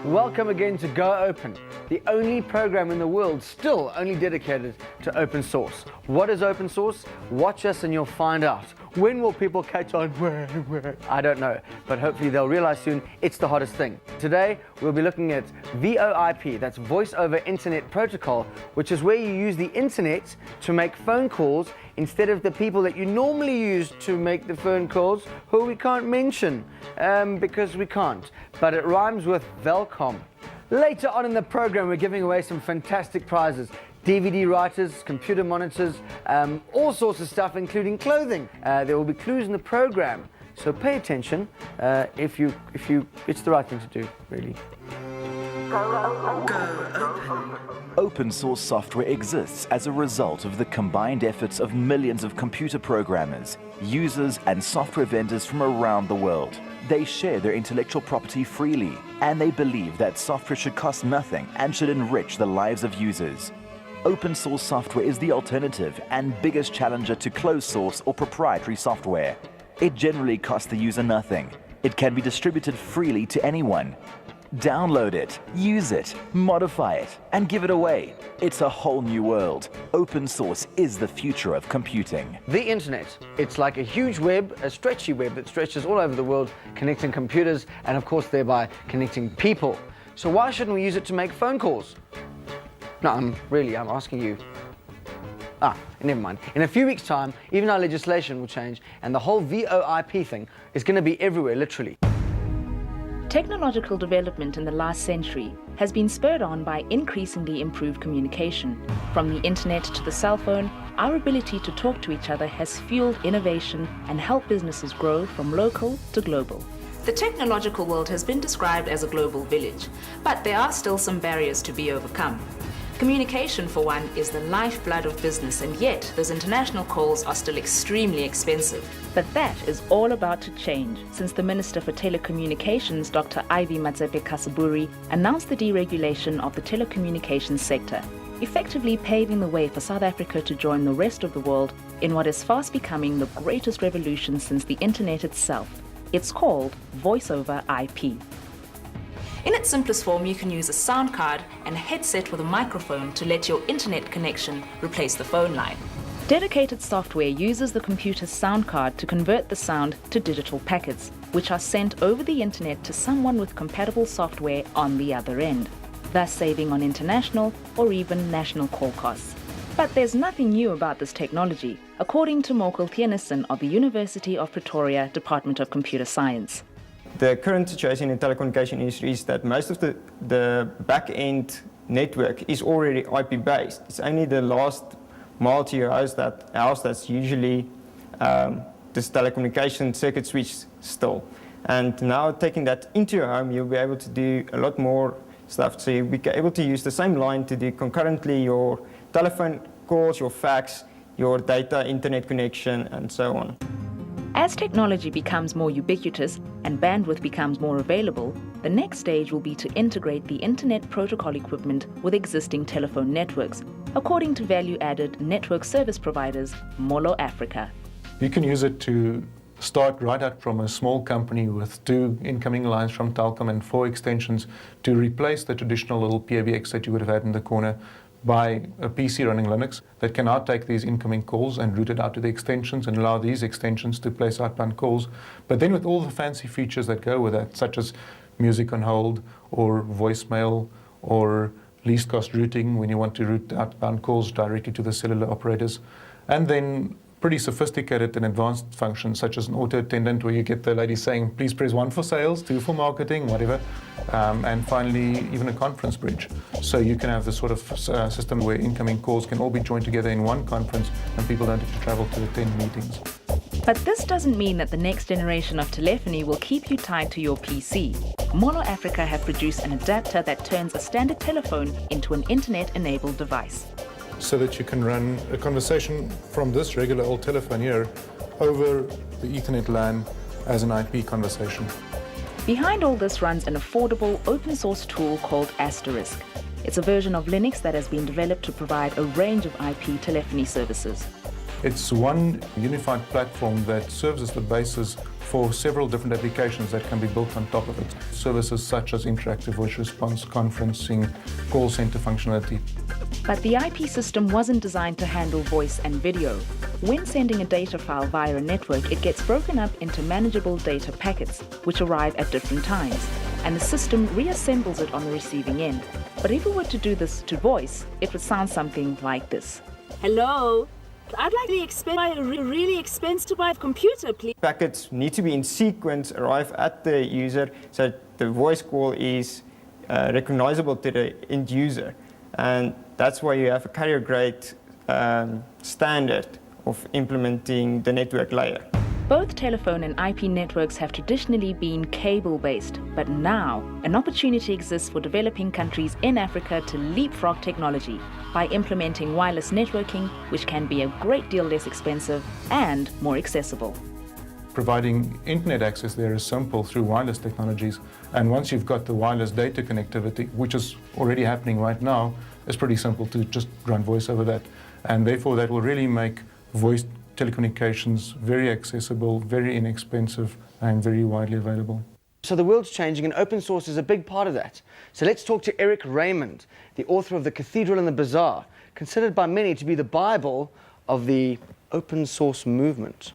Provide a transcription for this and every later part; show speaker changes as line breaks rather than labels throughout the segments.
Welcome again to Go Open, the only program in the world still only dedicated to open source. What is open source? Watch us and you'll find out. When will people catch on? I don't know, but hopefully they'll realize soon it's the hottest thing. Today, we'll be looking at VoIP, that's Voice over Internet Protocol, which is where you use the internet to make phone calls instead of the people that you normally use to make the phone calls, who we can't mention because we can't. But it rhymes with Velcom. Later on in the program, we're giving away some fantastic prizes. DVD writers, computer monitors, all sorts of stuff, including clothing. There will be clues in the program, so pay attention if you, it's the right thing to do, really.
Go open.
Open source software exists as a result of the combined efforts of millions of computer programmers, users, and software vendors from around the world. They share their intellectual property freely, and they believe that software should cost nothing and should enrich the lives of users. Open source software is the alternative and biggest challenger to closed source or proprietary software. It generally costs the user nothing. It can be distributed freely to anyone. Download it, use it, modify it, and give it away. It's a whole new world. Open source is the future of computing.
The internet, it's like a huge web, a stretchy web that stretches all over the world, connecting computers and of course thereby connecting people. So why shouldn't we use it to make phone calls? No, I'm asking you. Never mind. In a few weeks' time, even our legislation will change and the whole VoIP thing is going to be everywhere, literally.
Technological development in the last century has been spurred on by increasingly improved communication. From the internet to the cell phone, our ability to talk to each other has fueled innovation and helped businesses grow from local to global.
The technological world has been described as a global village, but there are still some barriers to be overcome. Communication, for one, is the lifeblood of business, and yet those international calls are still extremely expensive.
But that is all about to change since the Minister for Telecommunications, Dr. Ivy Matsepe-Cassaburi, announced the deregulation of the telecommunications sector, effectively paving the way for South Africa to join the rest of the world in what is fast becoming the greatest revolution since the internet itself. It's called Voice over IP.
In its simplest form, you can use a sound card and a headset with a microphone to let your internet connection replace the phone line.
Dedicated software uses the computer's sound card to convert the sound to digital packets, which are sent over the internet to someone with compatible software on the other end, thus saving on international or even national call costs. But there's nothing new about this technology, according to Mokel Theunissen of the University of Pretoria Department of Computer Science.
The current situation in the telecommunication industry is that most of the back-end network is already IP-based. It's only the last mile to your house that's usually this telecommunication circuit switch still. And now taking that into your home, you'll be able to do a lot more stuff. So you'll be able to use the same line to do concurrently your telephone calls, your fax, your data, internet connection, and so on.
As technology becomes more ubiquitous and bandwidth becomes more available, the next stage will be to integrate the Internet Protocol equipment with existing telephone networks, according to value-added network service providers, Molo Africa.
You can use it to start right out from a small company with 2 incoming lines from Telkom and 4 extensions to replace the traditional little PBX that you would have had in the corner by a PC running Linux that can now take these incoming calls and route it out to the extensions and allow these extensions to place outbound calls. But then with all the fancy features that go with that, such as music on hold or voicemail or least cost routing when you want to route outbound calls directly to the cellular operators, and then pretty sophisticated and advanced functions such as an auto attendant where you get the lady saying, please press 1 for sales, 2 for marketing, whatever, and finally even a conference bridge. So you can have this sort of system where incoming calls can all be joined together in one conference and people don't have to travel to attend meetings.
But this doesn't mean that the next generation of telephony will keep you tied to your PC. Molo Africa have produced an adapter that turns a standard telephone into an internet-enabled device.
So that you can run a conversation from this regular old telephone here over the Ethernet LAN as an IP conversation.
Behind all this runs an affordable open source tool called Asterisk. It's a version of Linux that has been developed to provide a range of IP telephony services.
It's one unified platform that serves as the basis for several different applications that can be built on top of it. Services such as interactive voice response, conferencing, call center functionality.
But the IP system wasn't designed to handle voice and video. When sending a data file via a network, it gets broken up into manageable data packets, which arrive at different times, and the system reassembles it on the receiving end. But if we were to do this to voice, it would sound something like this.
Hello? I'd like to buy a really expensive to buy a computer, please.
Packets need to be in sequence, arrive at the user, so the voice call is recognizable to the end user. And that's why you have a carrier-grade standard of implementing the network layer.
Both telephone and IP networks have traditionally been cable-based, but now an opportunity exists for developing countries in Africa to leapfrog technology by implementing wireless networking, which can be a great deal less expensive and more accessible.
Providing internet access there is simple through wireless technologies, and once you've got the wireless data connectivity, which is already happening right now, it's pretty simple to just run voice over that, and therefore that will really make voice telecommunications very accessible, very inexpensive, and very widely available.
So the world's changing and open source is a big part of that. So let's talk to Eric Raymond, the author of The Cathedral and the Bazaar, considered by many to be the Bible of the open source movement.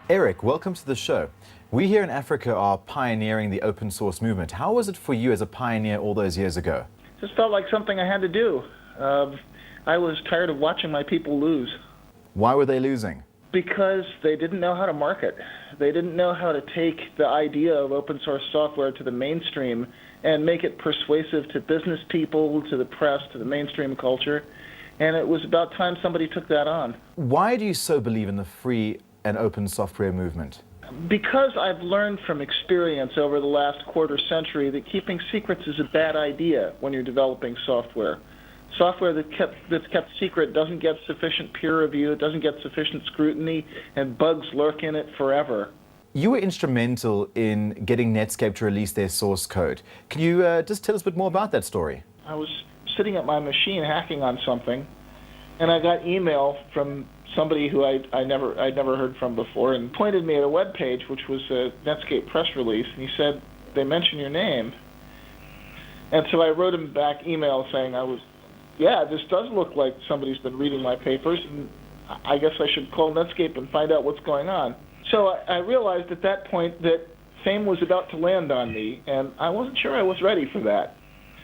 Eric, welcome to the show. We here in Africa are pioneering the open source movement. How was it for you as a pioneer all those years ago?
Just felt like something I had to do. I was tired of watching my people lose.
Why were they losing?
Because they didn't know how to market. They didn't know how to take the idea of open source software to the mainstream and make it persuasive to business people, to the press, to the mainstream culture. And it was about time somebody took that on.
Why do you so believe in the free and open software movement?
Because I've learned from experience over the last quarter century that keeping secrets is a bad idea when you're developing software. Software that's kept secret doesn't get sufficient peer review, it doesn't get sufficient scrutiny, and bugs lurk in it forever.
You were instrumental in getting Netscape to release their source code. Can you just tell us a bit more about that story?
I was sitting at my machine hacking on something, and I got email from somebody who I'd never heard from before, and pointed me at a web page, which was a Netscape press release, and he said, "They mention your name." And so I wrote him back email saying yeah, this does look like somebody's been reading my papers, and I guess I should call Netscape and find out what's going on. So I realized at that point that fame was about to land on me, and I wasn't sure I was ready for that.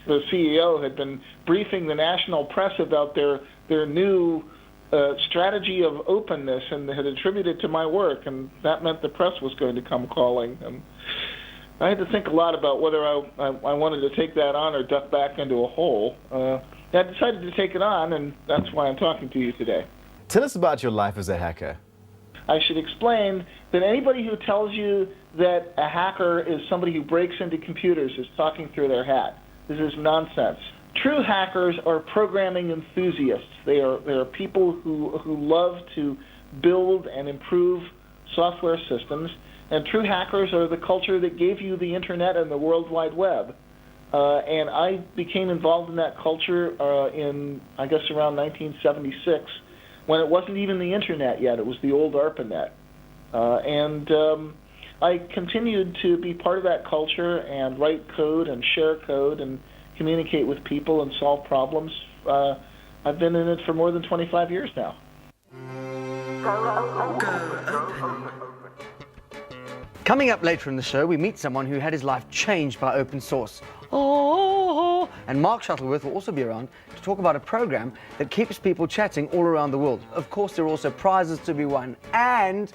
The CEO had been briefing the national press about their new strategy of openness and had attributed to my work, and that meant the press was going to come calling. And I had to think a lot about whether I wanted to take that on or duck back into a hole. I decided to take it on, and that's why I'm talking to you today.
Tell us about your life as a hacker.
I should explain that anybody who tells you that a hacker is somebody who breaks into computers is talking through their hat. This is nonsense. True hackers are programming enthusiasts. They are people who love to build and improve software systems, and true hackers are the culture that gave you the internet and the World Wide Web. And I became involved in that culture in, I guess, around 1976, when it wasn't even the internet yet. It was the old ARPANET. I continued to be part of that culture and write code and share code and communicate with people and solve problems. I've been in it for more than 25 years now.
Go open.
Coming up later in the show, we meet someone who had his life changed by open source. Oh, and Mark Shuttleworth will also be around to talk about a program that keeps people chatting all around the world. Of course, there are also prizes to be won, and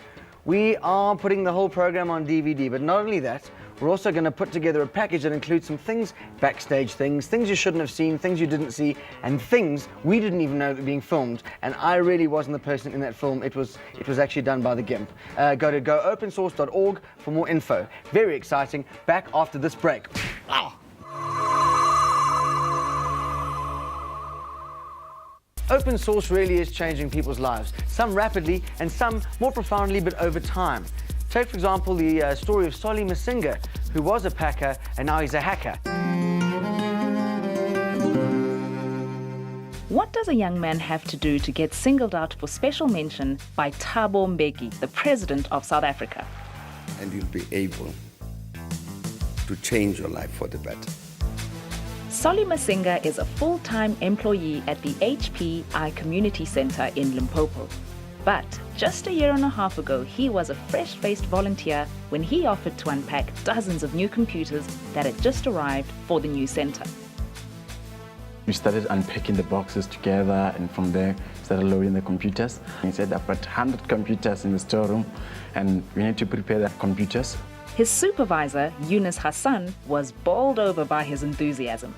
we are putting the whole program on DVD. But not only that, we're also going to put together a package that includes some things, backstage things you shouldn't have seen, things you didn't see, and things we didn't even know that were being filmed. And I really wasn't the person in that film. It was actually done by the GIMP. Go to goopensource.org for more info. Very exciting. Back after this break. Ah. Open source really is changing people's lives, some rapidly and some more profoundly, but over time. Take, for example, the story of Solly Masinga, who was a packer and now he's a hacker.
What does a young man have to do to get singled out for special mention by Thabo Mbeki, the President of South Africa?
And you'll be able to change your life for the better.
Solly Masinga is a full-time employee at the HP iCommunity Centre in Limpopo. But just a year and a half ago, he was a fresh-faced volunteer when he offered to unpack dozens of new computers that had just arrived for the new centre.
We started unpacking the boxes together, and from there started loading the computers. He said I've got 100 computers in the storeroom and we need to prepare the computers.
His supervisor, Yunus Hassan, was bowled over by his enthusiasm.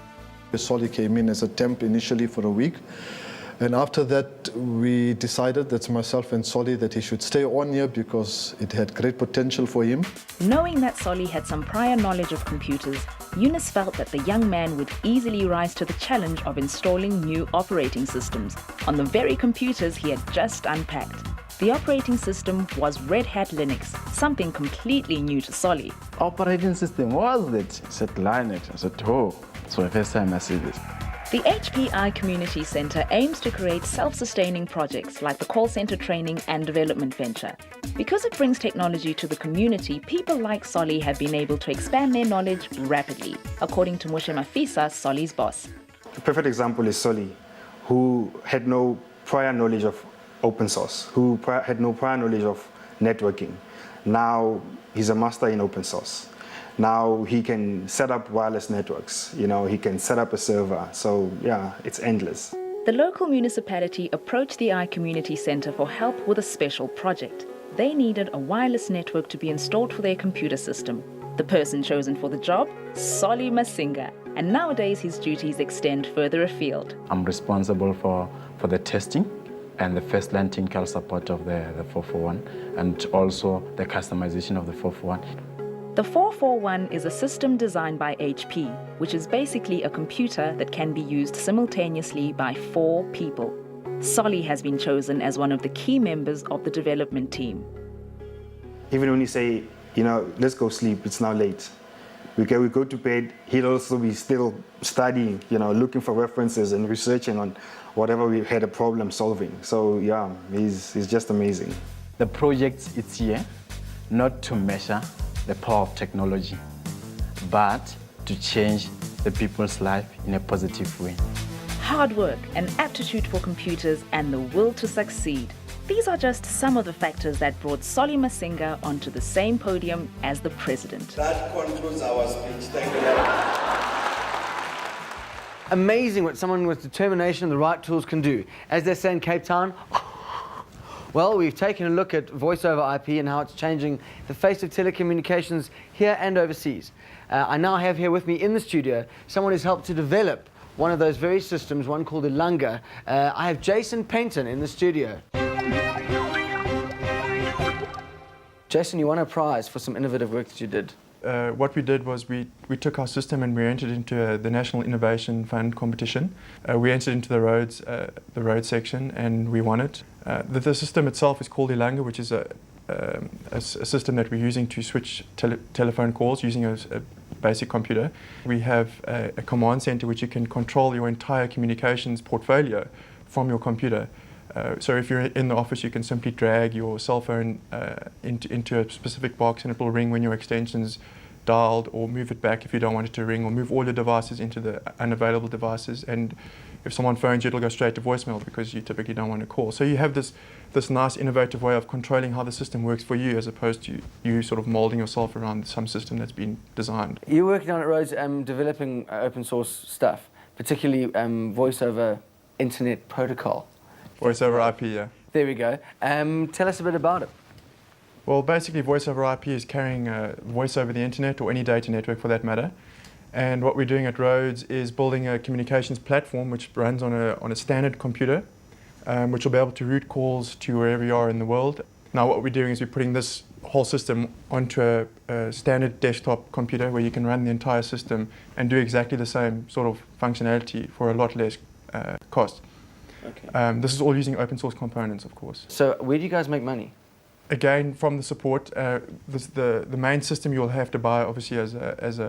Solly came in as a temp initially for a week, and after that we decided, that's myself and Solly, that he should stay on here because it had great potential for him.
Knowing that Solly had some prior knowledge of computers, Yunus felt that the young man would easily rise to the challenge of installing new operating systems on the very computers he had just unpacked. The operating system was Red Hat Linux, something completely new to Solly.
Operating system was it? He said Linux. I said, oh, it's the first time I see this.
The HP iCommunity Centre aims to create self-sustaining projects like the call centre training and development venture. Because it brings technology to the community, people like Solly have been able to expand their knowledge rapidly, according to Moshe Mafisa, Solly's boss.
A perfect example is Solly, who had no prior knowledge of open source, who had no prior knowledge of networking. Now he's a master in open source. Now he can set up wireless networks, he can set up a server. So yeah, it's endless.
The local municipality approached the iCommunity Centre for help with a special project. They needed a wireless network to be installed for their computer system. The person chosen for the job, Solly Masinga, and nowadays his duties extend further afield.
I'm responsible for the testing and the first line technical support of the 441, and also the customization of the 441.
The 441 is a system designed by HP, which is basically a computer that can be used simultaneously by 4 people. Solly has been chosen as one of the key members of the development team.
Even when you say, let's go sleep, it's now late. We go to bed, he'll also be still studying, looking for references and researching on whatever we had a problem solving. So yeah, he's just amazing.
The project is here not to measure the power of technology, but to change the people's life in a positive way.
Hard work, an aptitude for computers, and the will to succeed. These are just some of the factors that brought Solly Masinga onto the same podium as the president.
That concludes our speech. Thank you very much.
Amazing what someone with determination and the right tools can do. As they say in Cape Town, well, we've taken a look at voice over IP and how it's changing the face of telecommunications here and overseas. I now have here with me in the studio someone who's helped to develop one of those very systems, one called Ilanga. I have Jason Penton in the studio. Jason, you won a prize for some innovative work that you did.
What we did was we took our system and we entered into the National Innovation Fund competition. We entered into the road section, and we won it. The system itself is called Ilanga, which is a system that we're using to switch telephone calls using a basic computer. We have a command center which you can control your entire communications portfolio from your computer. So if you're in the office, you can simply drag your cell phone into a specific box and it will ring when your extension's dialed, or move it back if you don't want it to ring, or move all your devices into the unavailable devices. And if someone phones you, it'll go straight to voicemail because you typically don't want to call. So you have this nice innovative way of controlling how the system works for you, as opposed to you sort of molding yourself around some system that's been designed.
You're working on at Rhodes developing open source stuff, particularly voice over internet protocol.
Voice over IP, yeah.
There we go. Tell us a bit about it.
Well, basically, voice over IP is carrying voice over the internet, or any data network for that matter. And what we're doing at Rhodes is building a communications platform which runs on a standard computer, which will be able to route calls to wherever you are in the world. Now, what we're doing is we're putting this whole system onto a standard desktop computer where you can run the entire system and do exactly the same sort of functionality for a lot less cost.
Okay.
This is all using open source components, of course.
So where do you guys make money?
Again, from the support. The main system you'll have to buy, obviously, as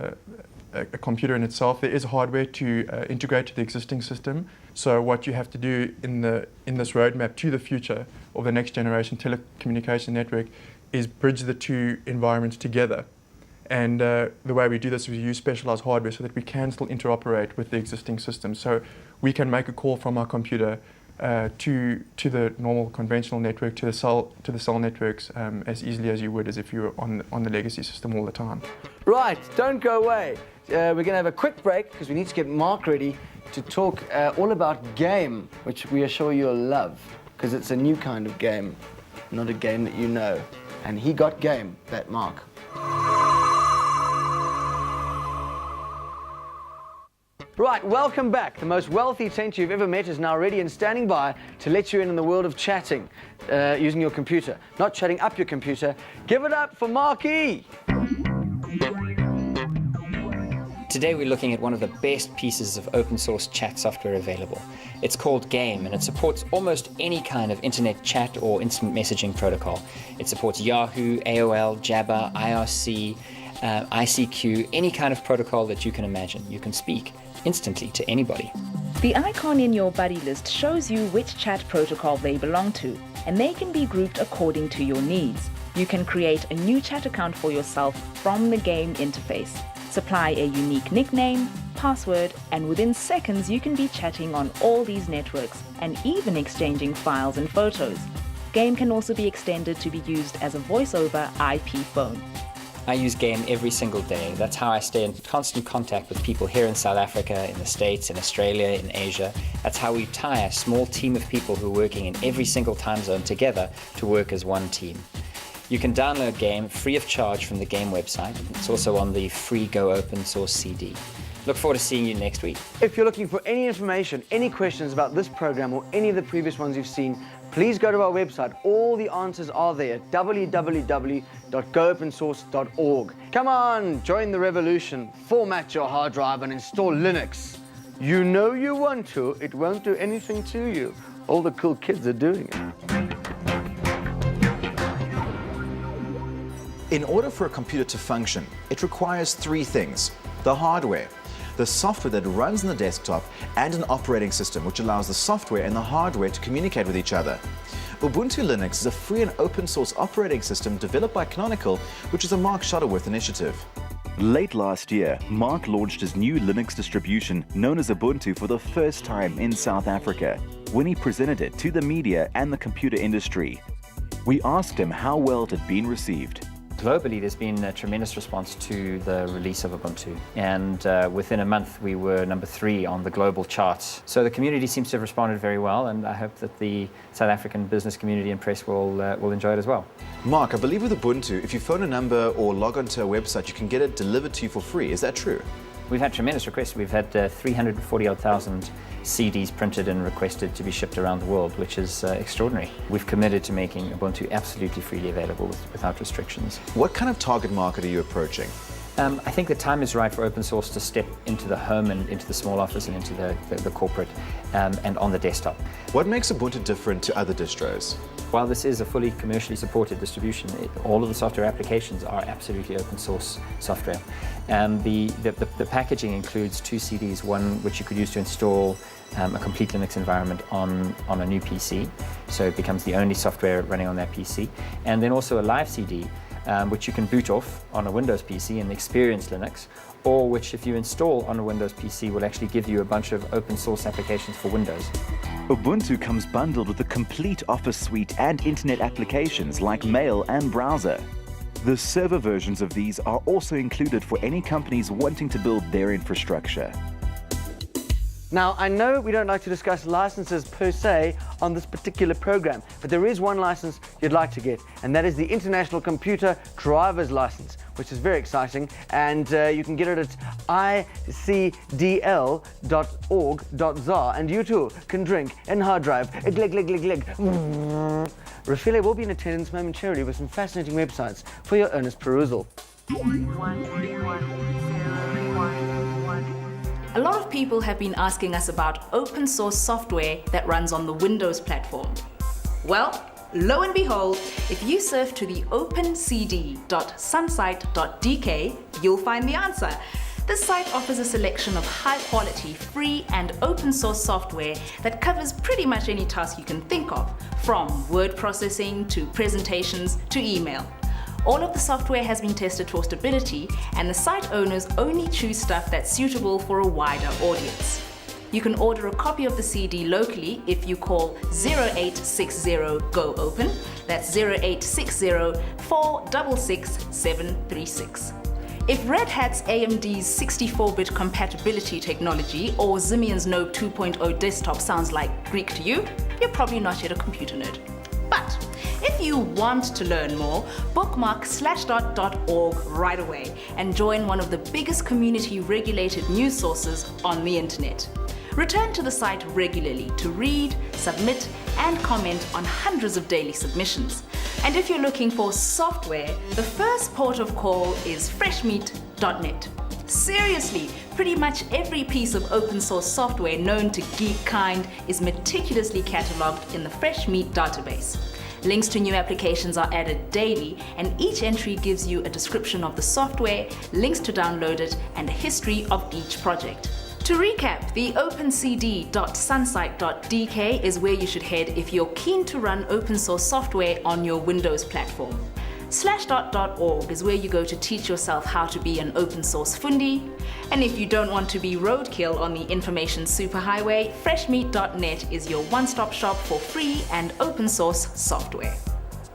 a computer in itself. There is hardware to integrate to the existing system. So what you have to do in this roadmap to the future of the next generation telecommunication network is bridge the two environments together. And the way we do this is we use specialized hardware so that we can still interoperate with the existing system. So we can make a call from our computer to the normal conventional network, to the cell networks as easily as you would as if you were on the legacy system all the time.
Right, don't go away. We're going to have a quick break because we need to get Mark ready to talk all about game, which we are sure you'll love because it's a new kind of game, not a game that you know. And he got game, that Mark. Right, welcome back. The most wealthy tent you've ever met is now ready and standing by to let you in the world of chatting using your computer. Not chatting up your computer. Give it up for Marky!
Today we're looking at one of the best pieces of open source chat software available. It's called Game, and it supports almost any kind of internet chat or instant messaging protocol. It supports Yahoo, AOL, Jabber, IRC, ICQ, any kind of protocol that you can imagine. You can speak instantly to anybody.
The icon in your buddy list shows you which chat protocol they belong to, and they can be grouped according to your needs. You can create a new chat account for yourself from the Game interface. Supply a unique nickname, password, and within seconds you can be chatting on all these networks and even exchanging files and photos. Game can also be extended to be used as a voice-over IP phone.
I use Game every single day. That's how I stay in constant contact with people here in South Africa, in the States, in Australia, in Asia. That's how we tie a small team of people who are working in every single time zone together to work as one team. You can download Game free of charge from the Game website. It's also on the free Go Open Source CD. Look forward to seeing you next week.
If you're looking for any information, any questions about this program or any of the previous ones you've seen, please go to our website. All the answers are there at www.goopensource.org. Come on, join the revolution. Format your hard drive and install Linux. You know you want to. It won't do anything to you. All the cool kids are doing it.
In order for a computer to function, it requires three things: the hardware, the software that runs on the desktop, and an operating system which allows the software and the hardware to communicate with each other. Ubuntu Linux is a free and open source operating system developed by Canonical, which is a Mark Shuttleworth initiative. Late last year, Mark launched his new Linux distribution known as Ubuntu for the first time in South Africa, when he presented it to the media and the computer industry. We asked him how well it had been received.
Globally, there's been a tremendous response to the release of Ubuntu, and within a month we were number 3 on the global charts. So the community seems to have responded very well, and I hope that the South African business community and press will enjoy it as well.
Mark, I believe with Ubuntu, if you phone a number or log onto a website, you can get it delivered to you for free. Is that true?
We've had tremendous requests. We've had 340,000 CDs printed and requested to be shipped around the world, which is extraordinary. We've committed to making Ubuntu absolutely freely available without restrictions.
What kind of target market are you approaching?
I think the time is right for open source to step into the home and into the small office and into the corporate and on the desktop.
What makes Ubuntu different to other distros?
While this is a fully commercially supported distribution, all of the software applications are absolutely open source software. The packaging includes 2 CDs, one which you could use to install a complete Linux environment on a new PC, so it becomes the only software running on that PC, and then also a live CD, which you can boot off on a Windows PC and experience Linux, or which if you install on a Windows PC will actually give you a bunch of open source applications for Windows.
Ubuntu comes bundled with a complete Office suite and internet applications like Mail and Browser. The server versions of these are also included for any companies wanting to build their infrastructure.
Now, I know we don't like to discuss licenses per se on this particular program, but there is one license you'd like to get, and that is the International Computer Driver's License, which is very exciting, and you can get it at icdl.org.za, and you too can drink in hard drive. Glig. Rafile will be in attendance momentarily with some fascinating websites for your earnest perusal.
A lot of people have been asking us about open source software that runs on the Windows platform. Well, lo and behold, if you surf to the opencd.sunsite.dk, you'll find the answer. This site offers a selection of high-quality, free and open-source software that covers pretty much any task you can think of, from word processing to presentations to email. All of the software has been tested for stability, and the site owners only choose stuff that's suitable for a wider audience. You can order a copy of the CD locally if you call 0860-GO-OPEN, that's 0860-466-736. If Red Hat's AMD's 64-bit compatibility technology or Ximian's Node 2.0 desktop sounds like Greek to you, you're probably not yet a computer nerd. But if you want to learn more, bookmark slashdot.org right away and join one of the biggest community-regulated news sources on the internet. Return to the site regularly to read, submit, and comment on hundreds of daily submissions. And if you're looking for software, the first port of call is freshmeat.net. Seriously, pretty much every piece of open source software known to geekkind is meticulously catalogued in the Freshmeat database. Links to new applications are added daily, and each entry gives you a description of the software, links to download it, and a history of each project. To recap, the opencd.sunsite.dk is where you should head if you're keen to run open source software on your Windows platform. Slashdot.org is where you go to teach yourself how to be an open source fundi. And if you don't want to be roadkill on the information superhighway, freshmeat.net is your one-stop shop for free and open source software.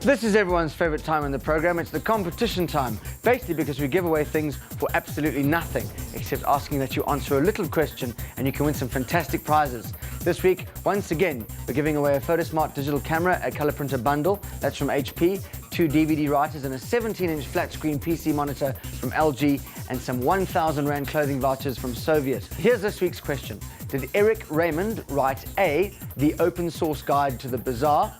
This is everyone's favorite time in the program. It's the competition time, basically because we give away things for absolutely nothing, except asking that you answer a little question and you can win some fantastic prizes. This week, once again, we're giving away a PhotoSmart digital camera, a color printer bundle, that's from HP, 2 DVD writers and a 17-inch flat screen PC monitor from LG, and some 1,000 Rand clothing vouchers from Soviet. Here's this week's question. Did Eric Raymond write A, the open source guide to the Bazaar,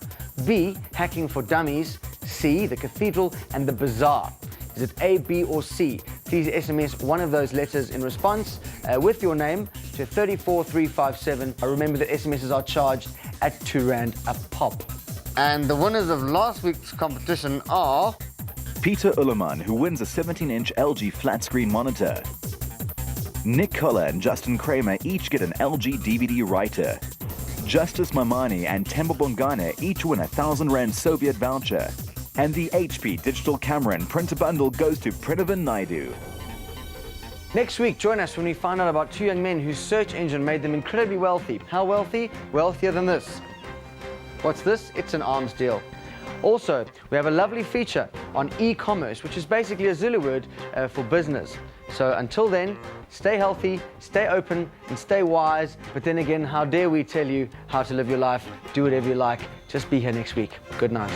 B, Hacking for Dummies, C, the Cathedral and the Bazaar? Is it A, B or C? Please SMS one of those letters in response with your name to 34357. Remember that SMSs are charged at 2 Rand a pop. And the winners of last week's competition are...
Peter Ullerman, who wins a 17-inch LG flat-screen monitor. Nick Koller and Justin Kramer each get an LG DVD writer. Justice Mamani and Temba Bongane each win a 1,000 Rand Soviet voucher. And the HP digital camera and printer bundle goes to Prinavan Naidu.
Next week, join us when we find out about 2 young men whose search engine made them incredibly wealthy. How wealthy? Wealthier than this. What's this? It's an arms deal. Also, we have a lovely feature on e-commerce, which is basically a Zulu word for business. So until then, stay healthy, stay open, and stay wise. But then again, how dare we tell you how to live your life? Do whatever you like. Just be here next week. Good night.